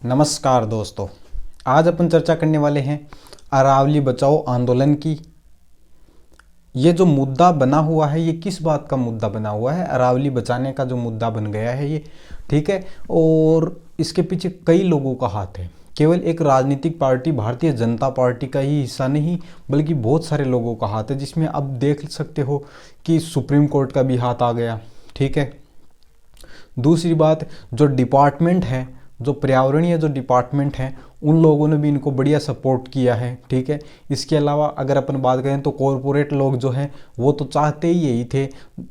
नमस्कार दोस्तों, आज अपन चर्चा करने वाले हैं अरावली बचाओ आंदोलन की। ये जो मुद्दा बना हुआ है ये किस बात का मुद्दा बना हुआ है? अरावली बचाने का जो मुद्दा बन गया है ये, ठीक है। और इसके पीछे कई लोगों का हाथ है, केवल एक राजनीतिक पार्टी भारतीय जनता पार्टी का ही हिस्सा नहीं बल्कि बहुत सारे लोगों का हाथ है, जिसमें अब देख सकते हो कि सुप्रीम कोर्ट का भी हाथ आ गया, ठीक है। दूसरी बात, जो डिपार्टमेंट है, जो पर्यावरणीय जो डिपार्टमेंट है, उन लोगों ने भी इनको बढ़िया सपोर्ट किया है, ठीक है। इसके अलावा अगर अपन बात करें तो कॉरपोरेट लोग जो हैं वो तो चाहते ही यही थे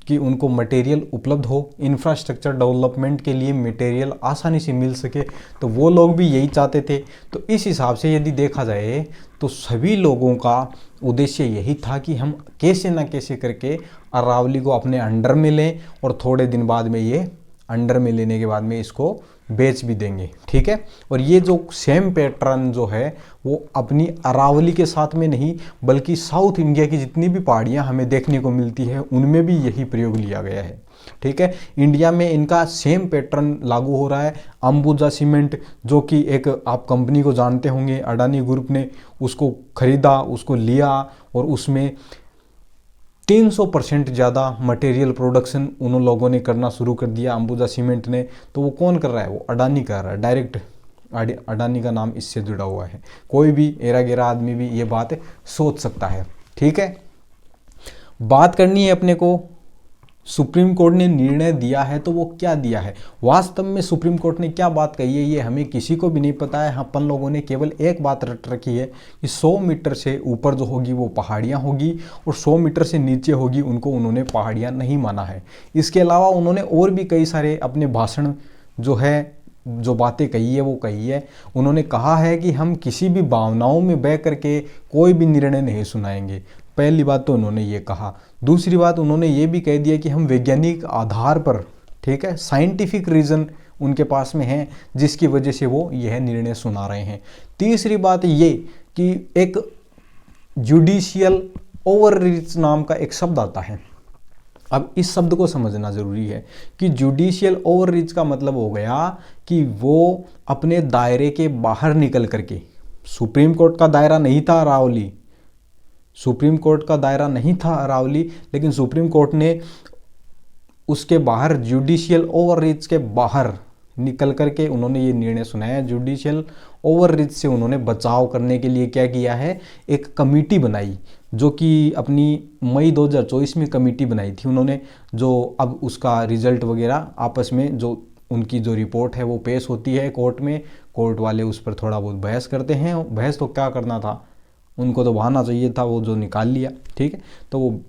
कि उनको मटेरियल उपलब्ध हो, इंफ्रास्ट्रक्चर डेवलपमेंट के लिए मटेरियल आसानी से मिल सके, तो वो लोग भी यही चाहते थे। तो इस हिसाब से यदि देखा जाए तो सभी लोगों का उद्देश्य यही था कि हम कैसे ना कैसे करके अरावली को अपने अंडर में लें और थोड़े दिन बाद में ये अंडर में लेने के बाद में इसको बेच भी देंगे, ठीक है। और ये जो सेम पैटर्न जो है वो अपनी अरावली के साथ में नहीं बल्कि साउथ इंडिया की जितनी भी पहाड़ियाँ हमें देखने को मिलती है उनमें भी यही प्रयोग लिया गया है, ठीक है। इंडिया में इनका सेम पैटर्न लागू हो रहा है। अंबुजा सीमेंट जो कि एक आप कंपनी को जानते होंगे, अडानी ग्रुप ने उसको खरीदा, उसको लिया और उसमें 300% ज़्यादा मटेरियल प्रोडक्शन उन लोगों ने करना शुरू कर दिया, अंबुजा सीमेंट ने। तो वो कौन कर रहा है? वो अडानी कर रहा है, डायरेक्ट अडानी का नाम इससे जुड़ा हुआ है। कोई भी एरा गेरा आदमी भी ये बात सोच सकता है, ठीक है। बात करनी है अपने को, सुप्रीम कोर्ट ने निर्णय दिया है तो वो क्या दिया है? वास्तव में सुप्रीम कोर्ट ने क्या बात कही है ये हमें किसी को भी नहीं पता है। अपन लोगों ने केवल एक बात रट रखी है कि 100 मीटर से ऊपर जो होगी वो पहाड़ियाँ होगी और 100 मीटर से नीचे होगी उनको उन्होंने पहाड़ियाँ नहीं माना है। इसके अलावा उन्होंने और भी कई सारे अपने भाषण जो है जो बातें कही है वो कही है। उन्होंने कहा है कि हम किसी भी भावनाओं में बह करके कोई भी निर्णय नहीं सुनाएंगे। पहली बात तो उन्होंने ये कहा। दूसरी बात उन्होंने ये भी कह दिया कि हम वैज्ञानिक आधार पर, ठीक है, साइंटिफिक रीज़न उनके पास में है जिसकी वजह से वो यह निर्णय सुना रहे हैं। तीसरी बात ये कि एक जुडिशियल ओवररीच नाम का एक शब्द आता है। अब इस शब्द को समझना ज़रूरी है कि जुडिशियल ओवररीच का मतलब हो गया कि वो अपने दायरे के बाहर निकल करके, सुप्रीम कोर्ट का दायरा नहीं था अरावली, सुप्रीम कोर्ट का दायरा नहीं था अरावली, लेकिन सुप्रीम कोर्ट ने उसके बाहर जुडिशियल ओवररीच के बाहर निकल करके उन्होंने ये निर्णय सुनाया। जुडिशियल ओवररीच से उन्होंने बचाव करने के लिए क्या किया है, एक कमेटी बनाई जो कि अपनी मई 2024 में कमेटी बनाई थी उन्होंने, जो अब उसका रिजल्ट वगैरह आपस में जो उनकी जो रिपोर्ट है वो पेश होती है कोर्ट में। कोर्ट वाले उस पर थोड़ा बहुत बहस करते हैं। बहस तो क्या करना था, उनको तो बहाना चाहिए था, वो जो निकाल लिया, ठीक है। तो वो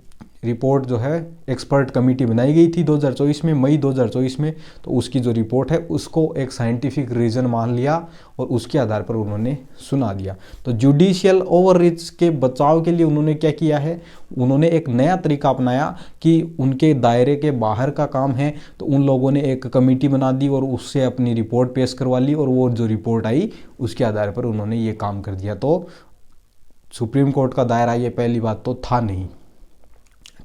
रिपोर्ट जो है एक्सपर्ट कमेटी बनाई गई थी 2024 में, मई 2024 में। तो उसकी जो रिपोर्ट है उसको एक साइंटिफिक रीज़न मान लिया और उसके आधार पर उन्होंने सुना दिया। तो जुडिशियल ओवररीच के बचाव के लिए उन्होंने क्या किया है, उन्होंने एक नया तरीका अपनाया कि उनके दायरे के बाहर का काम है तो उन लोगों ने एक कमेटी बना दी और उससे अपनी रिपोर्ट पेश करवा ली और वो जो रिपोर्ट आई उसके आधार पर उन्होंने ये काम कर दिया। तो सुप्रीम कोर्ट का दायरा ये पहली बात तो था नहीं,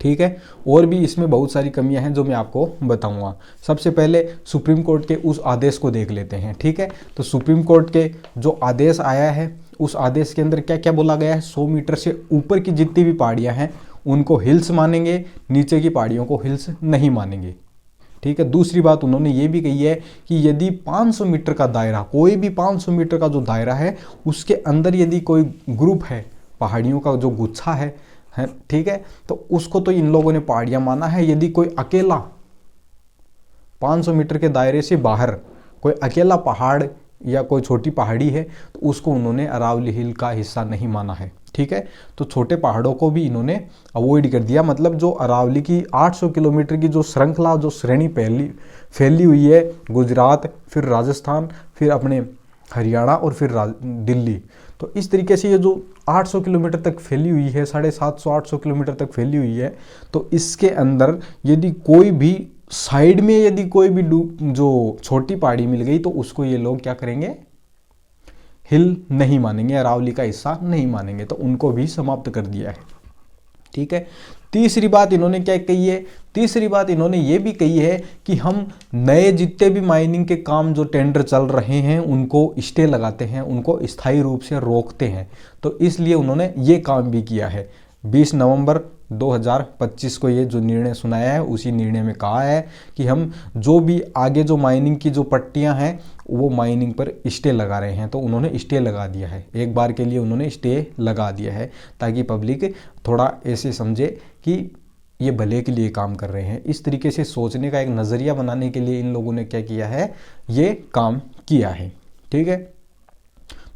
ठीक है। और भी इसमें बहुत सारी कमियां हैं जो मैं आपको बताऊंगा। सबसे पहले सुप्रीम कोर्ट के उस आदेश को देख लेते हैं, ठीक है। तो सुप्रीम कोर्ट के जो आदेश आया है उस आदेश के अंदर क्या क्या बोला गया है? 100 मीटर से ऊपर की जितनी भी पहाड़ियां हैं उनको हिल्स मानेंगे, नीचे की पहाड़ियों को हिल्स नहीं मानेंगे, ठीक है। दूसरी बात उन्होंने ये भी कही है कि यदि 500 मीटर का दायरा, कोई भी 500 मीटर का जो दायरा है उसके अंदर यदि कोई ग्रुप है, पहाड़ियों का जो गुच्छा है, ठीक है, तो उसको तो इन लोगों ने पहाड़ियां माना है। यदि कोई अकेला 500 मीटर के दायरे से बाहर कोई अकेला पहाड़ या कोई छोटी पहाड़ी है तो उसको उन्होंने अरावली हिल का हिस्सा नहीं माना है, ठीक है। तो छोटे पहाड़ों को भी इन्होंने अवॉइड कर दिया। मतलब जो अरावली की 800 किलोमीटर की जो श्रृंखला, जो श्रेणी फैली हुई है, गुजरात, फिर राजस्थान, फिर अपने हरियाणा और फिर दिल्ली, तो इस तरीके से ये जो 800 किलोमीटर तक फैली हुई है, 750-800 किलोमीटर तक फैली हुई है, तो इसके अंदर यदि कोई भी साइड में यदि कोई भी जो छोटी पहाड़ी मिल गई तो उसको ये लोग क्या करेंगे, हिल नहीं मानेंगे, अरावली का हिस्सा नहीं मानेंगे। तो उनको भी समाप्त कर दिया है, ठीक है। तीसरी बात इन्होंने क्या कही है, तीसरी बात इन्होंने ये भी कही है कि हम नए जितने भी माइनिंग के काम जो टेंडर चल रहे हैं उनको स्टे लगाते हैं, उनको स्थायी रूप से रोकते हैं। तो इसलिए उन्होंने ये काम भी किया है। 20 नवंबर 2025 को ये जो निर्णय सुनाया है, उसी निर्णय में कहा है कि हम जो भी आगे जो माइनिंग की जो पट्टियां हैं वो माइनिंग पर स्टे लगा रहे हैं। तो उन्होंने स्टे लगा दिया है, एक बार के लिए उन्होंने स्टे लगा दिया है, ताकि पब्लिक थोड़ा ऐसे समझे कि ये भले के लिए काम कर रहे हैं। इस तरीके से सोचने का एक नज़रिया बनाने के लिए इन लोगों ने क्या किया है, ये काम किया है। ठीक है,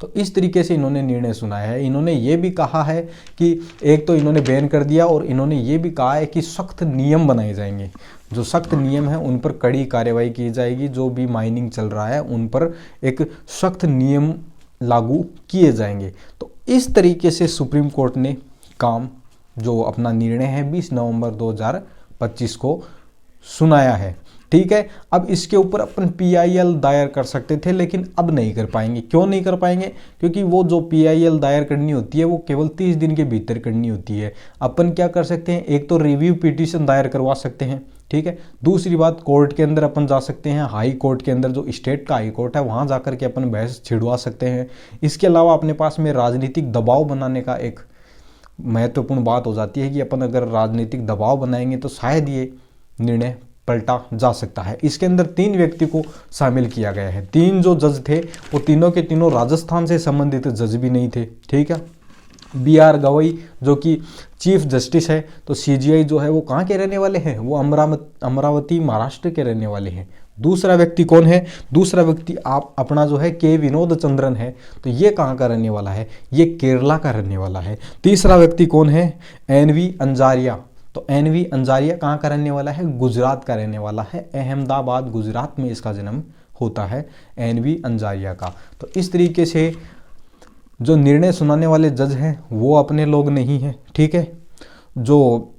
तो इस तरीके से इन्होंने निर्णय सुनाया है। इन्होंने ये भी कहा है कि एक तो इन्होंने बैन कर दिया, और इन्होंने ये भी कहा है कि सख्त नियम बनाए जाएंगे, जो सख्त नियम है उन पर कड़ी कार्रवाई की जाएगी, जो भी माइनिंग चल रहा है उन पर एक सख्त नियम लागू किए जाएंगे। तो इस तरीके से सुप्रीम कोर्ट ने काम जो अपना निर्णय है 20 नवंबर 2025 को सुनाया है। ठीक है, अब इसके ऊपर अपन PIL दायर कर सकते थे, लेकिन अब नहीं कर पाएंगे। क्यों नहीं कर पाएंगे? क्योंकि वो जो PIL दायर करनी होती है वो केवल 30 दिन के भीतर करनी होती है। अपन क्या कर सकते हैं, एक तो रिव्यू पिटीशन दायर करवा सकते हैं, ठीक है। दूसरी बात, कोर्ट के अंदर अपन जा सकते हैं, हाई कोर्ट के अंदर जो स्टेट का हाई कोर्ट है वहाँ जा के अपन बहस छिड़वा सकते हैं। इसके अलावा अपने पास में राजनीतिक दबाव बनाने का एक महत्वपूर्ण बात हो जाती है कि अपन अगर राजनीतिक दबाव बनाएंगे तो शायद ये निर्णय पलटा जा सकता है। इसके अंदर 3 व्यक्ति को शामिल किया गया है। 3 जो जज थे वो तीनों के तीनों राजस्थान से संबंधित जज भी नहीं थे, ठीक है। BR गवई जो कि चीफ जस्टिस है, तो CGI जो है वो कहाँ के रहने वाले हैं, वो अमरावती महाराष्ट्र के रहने वाले हैं। दूसरा व्यक्ति कौन है, दूसरा व्यक्ति आप अपना जो है के विनोद चंद्रन है, तो ये कहाँ का रहने वाला है, ये केरला का रहने वाला है। तीसरा व्यक्ति कौन है, NV अंजारिया, तो NV अंजारिया कहाँ का रहने वाला है, गुजरात का रहने वाला है। अहमदाबाद गुजरात में इसका जन्म होता है NV अंजारिया का। तो इस तरीके से जो निर्णय सुनाने वाले जज हैं वो अपने लोग नहीं हैं, ठीक है। जो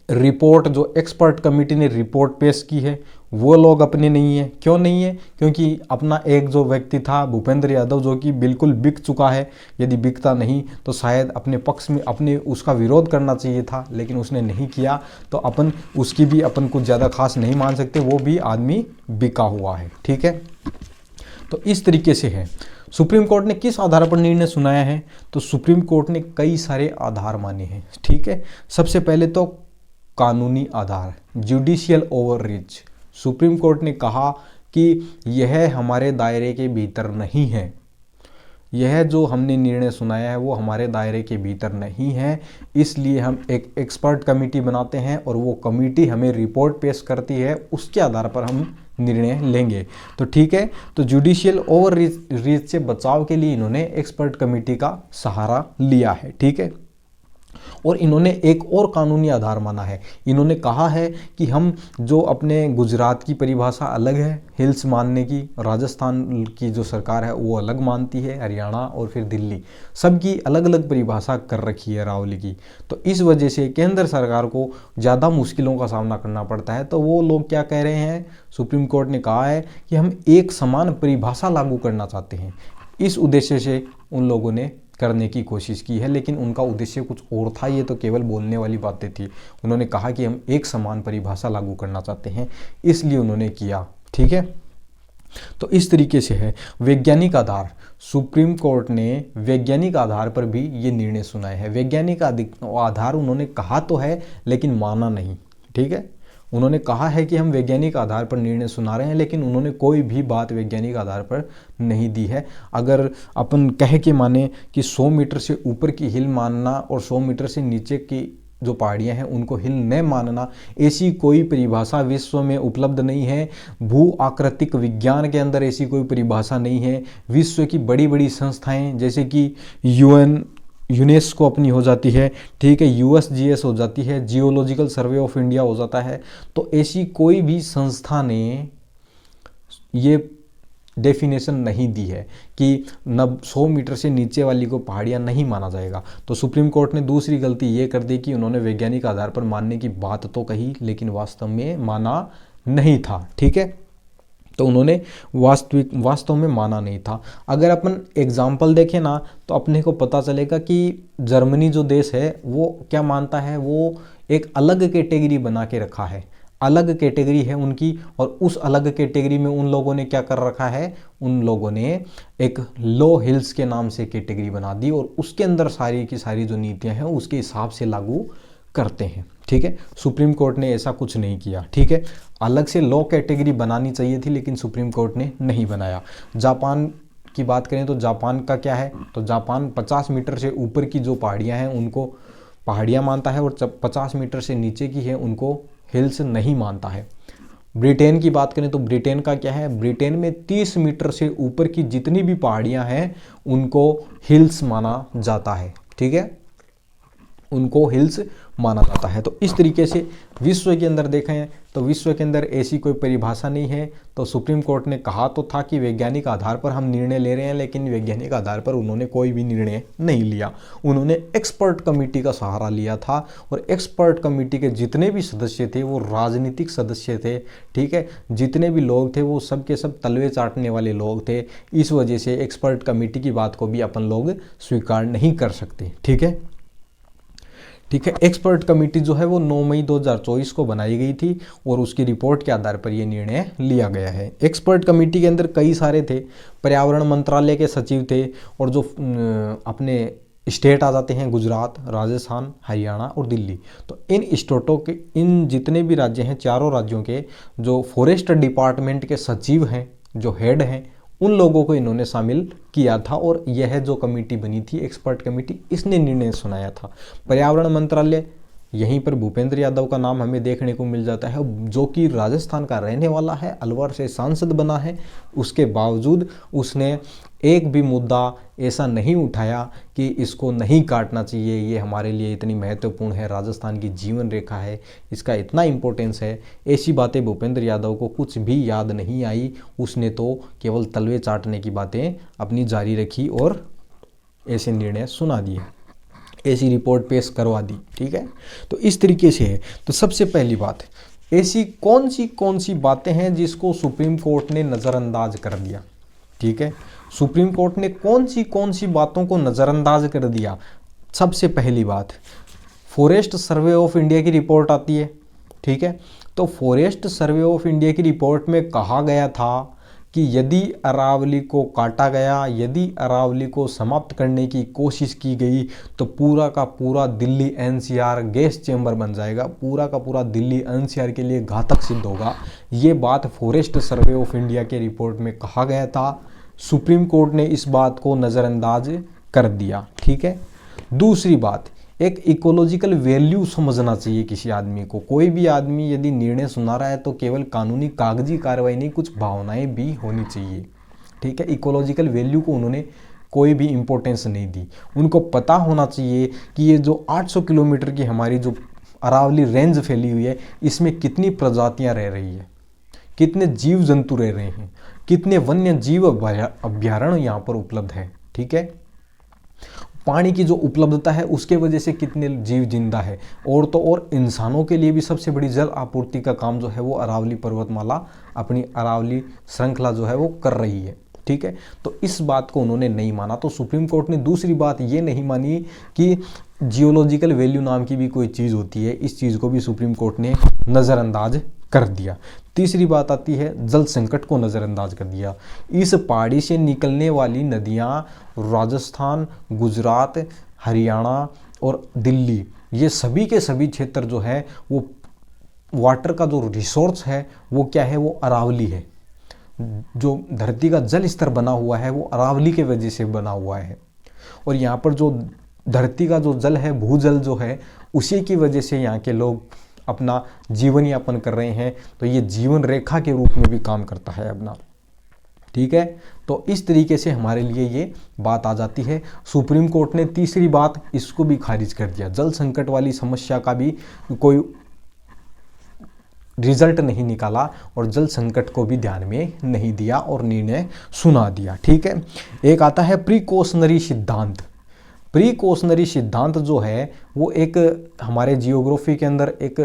रिपोर्ट, जो एक्सपर्ट कमेटी ने रिपोर्ट पेश की है वो लोग अपने नहीं है। क्यों नहीं है? क्योंकि अपना एक जो व्यक्ति था भूपेंद्र यादव, जो कि बिल्कुल बिक चुका है, यदि बिकता नहीं तो शायद अपने पक्ष में अपने उसका विरोध करना चाहिए था, लेकिन उसने नहीं किया, तो अपन उसकी भी अपन कुछ ज़्यादा खास नहीं मान सकते, वो भी आदमी बिका हुआ है, ठीक है। तो इस तरीके से है। सुप्रीम कोर्ट ने किस आधार पर निर्णय सुनाया है, तो सुप्रीम कोर्ट ने कई सारे आधार माने हैं, ठीक है। सबसे पहले तो कानूनी आधार, जुडिशियल ओवररीच। सुप्रीम कोर्ट ने कहा कि यह हमारे दायरे के भीतर नहीं है, यह जो हमने निर्णय सुनाया है वो हमारे दायरे के भीतर नहीं है, इसलिए हम एक एक्सपर्ट कमेटी बनाते हैं और वो कमेटी हमें रिपोर्ट पेश करती है, उसके आधार पर हम निर्णय लेंगे। तो ठीक है, तो जुडिशियल ओवररीच से बचाव के लिए इन्होंने एक्सपर्ट कमेटी का सहारा लिया है, ठीक है। और इन्होंने एक और कानूनी आधार माना है। इन्होंने कहा है कि हम जो अपने गुजरात की परिभाषा अलग है हिल्स मानने की, राजस्थान की जो सरकार है वो अलग मानती है, हरियाणा और फिर दिल्ली, सबकी अलग अलग परिभाषा कर रखी है अरावली की। तो इस वजह से केंद्र सरकार को ज़्यादा मुश्किलों का सामना करना पड़ता है। तो वो लोग क्या कह रहे हैं, सुप्रीम कोर्ट ने कहा है कि हम एक समान परिभाषा लागू करना चाहते हैं। इस उद्देश्य से उन लोगों ने करने की कोशिश की है, लेकिन उनका उद्देश्य कुछ और था, ये तो केवल बोलने वाली बातें थी। उन्होंने कहा कि हम एक समान परिभाषा लागू करना चाहते हैं, इसलिए उन्होंने किया, ठीक है। तो इस तरीके से है। वैज्ञानिक आधार, सुप्रीम कोर्ट ने वैज्ञानिक आधार पर भी ये निर्णय सुनाए हैं। वैज्ञानिक आधार उन्होंने कहा तो है लेकिन माना नहीं, ठीक है। उन्होंने कहा है कि हम वैज्ञानिक आधार पर निर्णय सुना रहे हैं, लेकिन उन्होंने कोई भी बात वैज्ञानिक आधार पर नहीं दी है। अगर अपन कह के माने कि 100 मीटर से ऊपर की हिल मानना और 100 मीटर से नीचे की जो पहाड़ियां हैं उनको हिल न मानना, ऐसी कोई परिभाषा विश्व में उपलब्ध नहीं है। भू आकृतिक विज्ञान के अंदर ऐसी कोई परिभाषा नहीं है। विश्व की बड़ी बड़ी संस्थाएं जैसे कि यूनेस्को अपनी हो जाती है, ठीक है, USGS हो जाती है, जियोलॉजिकल सर्वे ऑफ इंडिया हो जाता है, तो ऐसी कोई भी संस्था ने ये डेफिनेशन नहीं दी है कि 100 मीटर से नीचे वाली को पहाड़ियाँ नहीं माना जाएगा। तो सुप्रीम कोर्ट ने दूसरी गलती ये कर दी कि उन्होंने वैज्ञानिक आधार पर मानने की बात तो कही, लेकिन वास्तव में माना नहीं था, ठीक है। तो उन्होंने वास्तव में माना नहीं था। अगर अपन एग्जाम्पल देखें ना तो अपने को पता चलेगा कि जर्मनी जो देश है वो क्या मानता है, वो एक अलग कैटेगरी बना के रखा है, अलग कैटेगरी है उनकी। और उस अलग कैटेगरी में उन लोगों ने क्या कर रखा है, उन लोगों ने एक लो हिल्स के नाम से कैटेगरी बना दी और उसके अंदर सारी की सारी जो नीतियां हैं उसके हिसाब से लागू करते हैं। ठीक है, सुप्रीम कोर्ट ने ऐसा कुछ नहीं किया। ठीक है, अलग से लो कैटेगरी बनानी चाहिए थी लेकिन सुप्रीम कोर्ट ने नहीं बनाया। जापान की बात करें तो जापान का क्या है, तो जापान 50 मीटर से ऊपर की जो पहाड़ियां हैं उनको पहाड़ियां मानता है और 50 मीटर से नीचे की है उनको हिल्स नहीं मानता है। ब्रिटेन की बात करें तो ब्रिटेन का क्या है, ब्रिटेन में 30 मीटर से ऊपर की जितनी भी पहाड़ियां हैं उनको हिल्स माना जाता है। ठीक है, उनको हिल्स माना जाता है। तो इस तरीके से विश्व के अंदर देखें तो विश्व के अंदर ऐसी कोई परिभाषा नहीं है। तो सुप्रीम कोर्ट ने कहा तो था कि वैज्ञानिक आधार पर हम निर्णय ले रहे हैं, लेकिन वैज्ञानिक आधार पर उन्होंने कोई भी निर्णय नहीं लिया। उन्होंने एक्सपर्ट कमेटी का सहारा लिया था और एक्सपर्ट कमेटी के जितने भी सदस्य थे वो राजनीतिक सदस्य थे। ठीक है, जितने भी लोग थे वो सब के सब तलवे चाटने वाले लोग थे। इस वजह से एक्सपर्ट कमेटी की बात को भी अपन लोग स्वीकार नहीं कर सकते। ठीक है, एक्सपर्ट कमेटी जो है वो 9 मई 2024 को बनाई गई थी और उसकी रिपोर्ट के आधार पर ये निर्णय लिया गया है। एक्सपर्ट कमेटी के अंदर कई सारे थे, पर्यावरण मंत्रालय के सचिव थे और जो अपने स्टेट आ जाते हैं गुजरात, राजस्थान, हरियाणा और दिल्ली। तो इन स्टेटों के, इन जितने भी राज्य हैं, चारों राज्यों के जो फॉरेस्ट डिपार्टमेंट के सचिव हैं, जो हेड हैं, उन लोगों को इन्होंने शामिल किया था और यह जो कमेटी बनी थी एक्सपर्ट कमेटी, इसने निर्णय सुनाया था। पर्यावरण मंत्रालय, यहीं पर भूपेंद्र यादव का नाम हमें देखने को मिल जाता है, जो कि राजस्थान का रहने वाला है, अलवर से सांसद बना है। उसके बावजूद उसने एक भी मुद्दा ऐसा नहीं उठाया कि इसको नहीं काटना चाहिए, ये हमारे लिए इतनी महत्वपूर्ण है, राजस्थान की जीवन रेखा है, इसका इतना इम्पोर्टेंस है। ऐसी बातें भूपेंद्र यादव को कुछ भी याद नहीं आई। उसने तो केवल तलवे चाटने की बातें अपनी जारी रखी और ऐसे निर्णय सुना दिए, ऐसी रिपोर्ट पेश करवा दी। ठीक है, तो इस तरीके से है। तो सबसे पहली बात, ऐसी कौन सी बातें हैं जिसको सुप्रीम कोर्ट ने नज़रअंदाज कर दिया। ठीक है, सुप्रीम कोर्ट ने कौन सी बातों को नज़रअंदाज कर दिया। सबसे पहली बात, फॉरेस्ट सर्वे ऑफ इंडिया की रिपोर्ट आती है। ठीक है, तो फॉरेस्ट सर्वे ऑफ इंडिया की रिपोर्ट में कहा गया था कि यदि अरावली को काटा गया, यदि अरावली को समाप्त करने की कोशिश की गई तो पूरा का पूरा दिल्ली एनसीआर गैस चैम्बर बन जाएगा, पूरा का पूरा दिल्ली एनसीआर के लिए घातक सिद्ध होगा। ये बात फॉरेस्ट सर्वे ऑफ इंडिया के रिपोर्ट में कहा गया था। सुप्रीम कोर्ट ने इस बात को नज़रअंदाज कर दिया। ठीक है, दूसरी बात, एक इकोलॉजिकल वैल्यू समझना चाहिए किसी आदमी को। कोई भी आदमी यदि निर्णय सुना रहा है तो केवल कानूनी कागजी कार्रवाई नहीं, कुछ भावनाएं भी होनी चाहिए। ठीक है, इकोलॉजिकल वैल्यू को उन्होंने कोई भी इम्पोर्टेंस नहीं दी। उनको पता होना चाहिए कि ये जो 800 किलोमीटर की हमारी जो अरावली रेंज फैली हुई है, इसमें कितनी प्रजातियां रह रही है, कितने जीव जंतु रह रहे हैं, कितने वन्य जीव अभ्यारण्य यहाँ पर उपलब्ध है। ठीक है, पानी की जो उपलब्धता है उसके वजह से कितने जीव जिंदा है, और तो और इंसानों के लिए भी सबसे बड़ी जल आपूर्ति का काम जो है वो अरावली पर्वतमाला, अपनी अरावली श्रृंखला जो है वो कर रही है। ठीक है, तो इस बात को उन्होंने नहीं माना। तो सुप्रीम कोर्ट ने दूसरी बात ये नहीं मानी कि जियोलॉजिकल वैल्यू नाम की भी कोई चीज़ होती है, इस चीज़ को भी सुप्रीम कोर्ट ने नज़रअंदाज कर दिया। तीसरी बात आती है, जल संकट को नज़रअंदाज कर दिया। इस पहाड़ी से निकलने वाली नदियाँ राजस्थान, गुजरात, हरियाणा और दिल्ली, ये सभी के सभी क्षेत्र जो है वो वाटर का जो रिसोर्स है वो क्या है, वो अरावली है। जो धरती का जल स्तर बना हुआ है वो अरावली के वजह से बना हुआ है, और यहाँ पर जो धरती का जो जल है, भूजल जो है, उसी की वजह से यहाँ के लोग अपना जीवन यापन कर रहे हैं। तो ये जीवन रेखा के रूप में भी काम करता है अपना। ठीक है, तो इस तरीके से हमारे लिए ये बात आ जाती है। सुप्रीम कोर्ट ने तीसरी बात इसको भी खारिज कर दिया, जल संकट वाली समस्या का भी कोई रिजल्ट नहीं निकाला और जल संकट को भी ध्यान में नहीं दिया और निर्णय सुना दिया। ठीक है, एक आता है प्रिकॉशनरी सिद्धांत। प्रिकॉशनरी सिद्धांत जो है वो एक हमारे जियोग्राफी के अंदर एक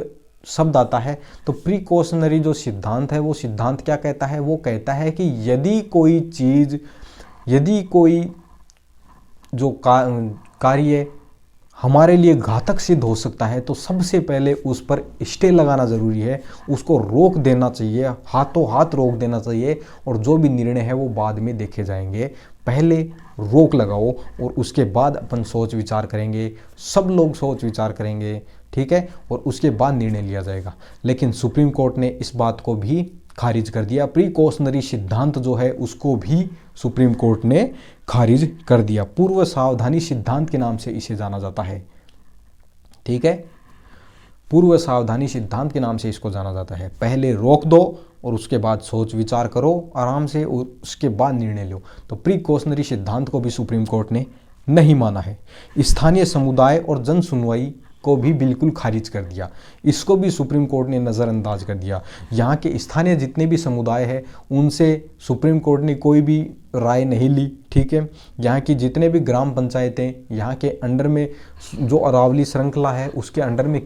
शब्द आता है, तो प्रिकॉशनरी जो सिद्धांत है वो सिद्धांत क्या कहता है, वो कहता है कि यदि कोई जो कार्य हमारे लिए घातक सिद्ध हो सकता है तो सबसे पहले उस पर स्टे लगाना ज़रूरी है, उसको रोक देना चाहिए, हाथों हाथ रोक देना चाहिए, और जो भी निर्णय है वो बाद में देखे जाएंगे। पहले रोक लगाओ और उसके बाद अपन सोच विचार करेंगे, सब लोग सोच विचार करेंगे, ठीक है, और उसके बाद निर्णय लिया जाएगा। लेकिन सुप्रीम कोर्ट ने इस बात को भी खारिज कर दिया, प्रिकॉशनरी सिद्धांत जो है उसको भी सुप्रीम कोर्ट ने खारिज कर दिया। पूर्व सावधानी सिद्धांत के नाम से इसे जाना जाता है, ठीक है, पूर्व सावधानी सिद्धांत के नाम से इसको जाना जाता है। पहले रोक दो और उसके बाद सोच विचार करो आराम से, उसके बाद निर्णय लो। तो प्रिकॉशनरी सिद्धांत को भी सुप्रीम कोर्ट ने नहीं माना है। स्थानीय समुदाय और जन सुनवाई को भी बिल्कुल खारिज कर दिया, इसको भी सुप्रीम कोर्ट ने नज़रअंदाज कर दिया। यहाँ के स्थानीय जितने भी समुदाय हैं उनसे सुप्रीम कोर्ट ने कोई भी राय नहीं ली, ठीक है। यहाँ की जितने भी ग्राम पंचायतें, यहाँ के अंडर में जो अरावली श्रृंखला है उसके अंडर में